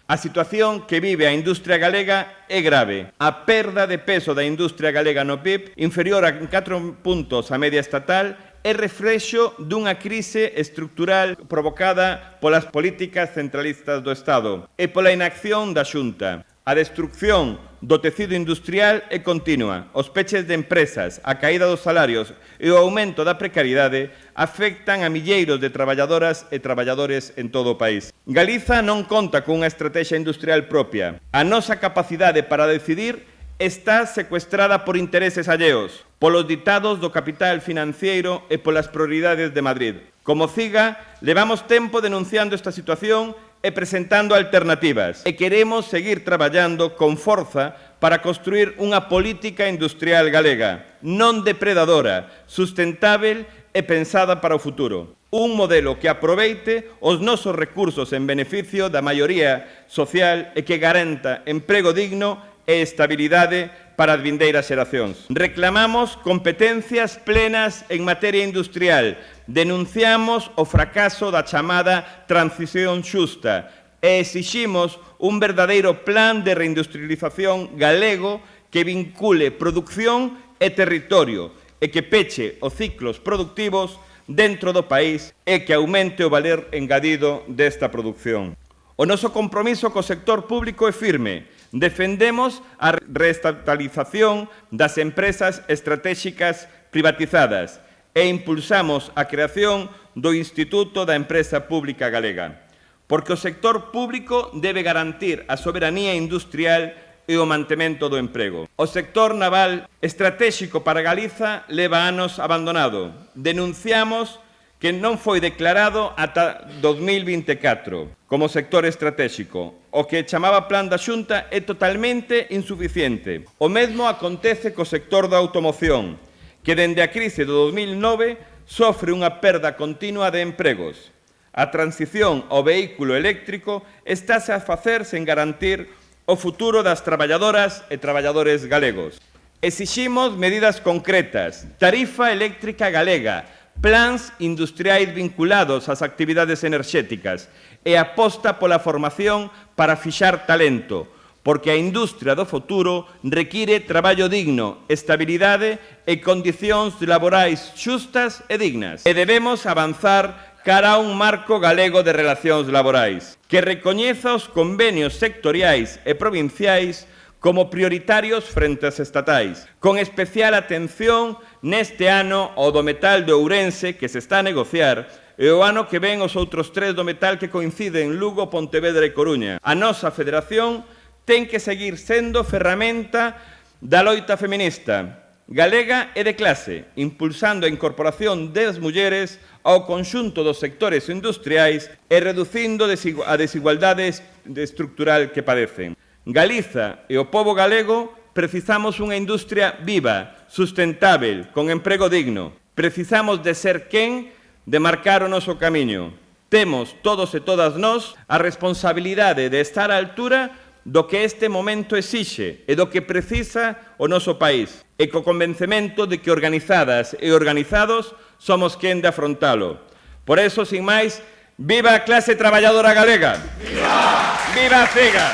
A situación que vive a industria galega é grave. A perda de peso da industria galega no PIB, inferior a 4 puntos a media estatal, é reflexo dunha crise estrutural provocada polas políticas centralistas do Estado e pola inacción da Xunta. A destrucción do tecido industrial é continua. Os peches de empresas, a caída dos salarios e o aumento da precariedade afectan a milleiros de traballadoras e traballadores en todo o país. Galiza non conta cunha estrategia industrial propia. A nosa capacidade para decidir está secuestrada por intereses alleos, polos ditados do capital financiero e polas prioridades de Madrid. Como CIGA, levamos tempo denunciando esta situación e presentando alternativas. E queremos seguir traballando con forza para construir unha política industrial galega, non depredadora, sustentável e pensada para o futuro. Un modelo que aproveite os nosos recursos en beneficio da maioría social e que garanta emprego digno e estabilidade para as vindeiras xeracións. Reclamamos competencias plenas en materia industrial, denunciamos o fracaso da chamada transición xusta e exiximos un verdadeiro plan de reindustrialización galego que vincule produción e territorio e que peche os ciclos productivos dentro do país e que aumente o valer engadido desta produción. O noso compromiso co sector público é firme. Defendemos a reestatalización das empresas estratégicas privatizadas e impulsamos a creación do Instituto da Empresa Pública Galega, porque o sector público debe garantir a soberanía industrial e o mantemento do emprego. O sector naval estratégico para Galiza leva anos abandonado. Denunciamos que non foi declarado ata 2024 como sector estratégico. O que chamaba plan da Xunta é totalmente insuficiente. O mesmo acontece co sector da automoción, que dende a crise do 2009 sofre unha perda continua de empregos. A transición ao vehículo eléctrico estáse a facer sen garantir o futuro das traballadoras e traballadores galegos. Exiximos medidas concretas, tarifa eléctrica galega, plans industriais vinculados ás actividades enerxéticas e aposta pola formación para fixar talento, porque a industria do futuro require traballo digno, estabilidade e condicións laborais xustas e dignas. E debemos avanzar cara a un marco galego de relacións laborais, que recoñeza os convenios sectoriais e provinciais como prioritarios frente ás estatais, con especial atención neste ano ao do metal de Ourense, que se está a negociar, e o ano que ven os outros 3 do metal que coinciden Lugo, Pontevedra e Coruña. A nosa federación ten que seguir sendo ferramenta da loita feminista galega e de clase, impulsando a incorporación das mulleres ao conxunto dos sectores industriais e reducindo a desigualdade estrutural que padecen. Galiza e o pobo galego precisamos unha industria viva, sustentável, con emprego digno. Precisamos de ser quen de marcar o noso camiño. Temos, todos e todas nós, a responsabilidade de estar á altura do que este momento exixe e do que precisa o noso país, e co convencemento de que organizadas e organizados somos quen de afrontalo. Por eso, sin máis, viva a clase traballadora galega! Viva! Viva a CIGA!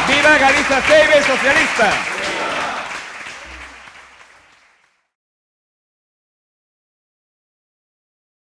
Viva Galiza Ceibe Socialista!